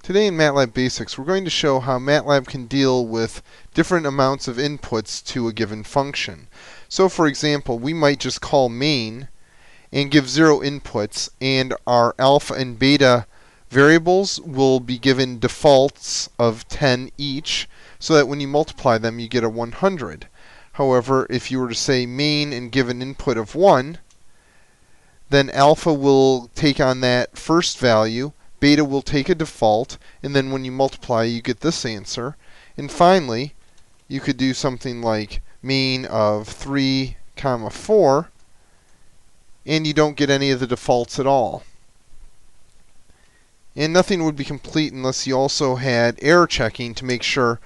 Today in MATLAB Basics, we're going to show how MATLAB can deal with different amounts of inputs to a given function. So for example, we might just call main and give 0 inputs, and our alpha and beta variables will be given defaults of 10 each, so that when you multiply them you get a 100. However, if you were to say main and give an input of 1, then alpha will take on that first value, beta will take a default, and then when you multiply you get this answer. And finally, you could do something like main of 3, 4, and you don't get any of the defaults at all. And nothing would be complete unless you also had error checking to make sure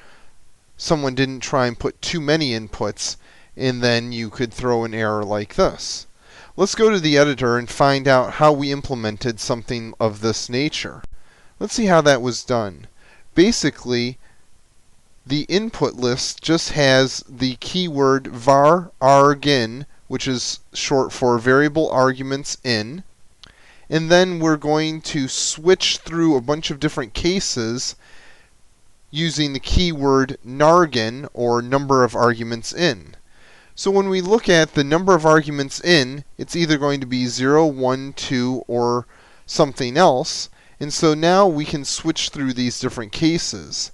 someone didn't try and put too many inputs, and then you could throw an error like this. Let's go to the editor and find out how we implemented something of this nature. Let's see how that was done. Basically, the input list just has the keyword var argin, which is short for variable arguments in, and then we're going to switch through a bunch of different cases using the keyword nargin, or number of arguments in. So when we look at the number of arguments in, it's either going to be 0, 1, 2, or something else. And so now we can switch through these different cases.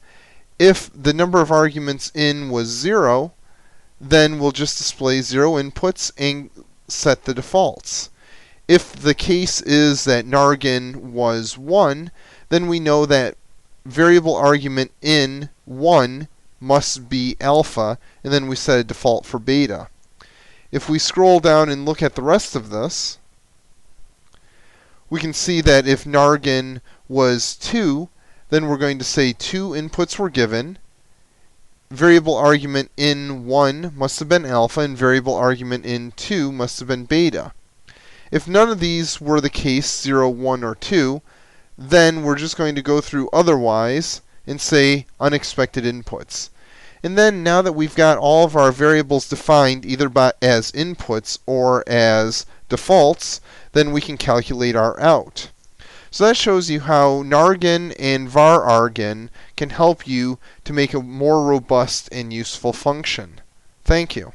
If the number of arguments in was 0, then we'll just display 0 inputs and set the defaults. If the case is that nargin was 1, then we know that variable argument in 1 must be alpha, and then we set a default for beta. If we scroll down and look at the rest of this, we can see that if nargin was 2, then we're going to say 2 inputs were given. Variable argument in 1 must have been alpha, and variable argument in 2 must have been beta. If none of these were the case, 0, 1, or 2, then we're just going to go through otherwise and say unexpected inputs. And then now that we've got all of our variables defined either as inputs or as defaults, then we can calculate our out. So that shows you how nargin and var argin can help you to make a more robust and useful function. Thank you.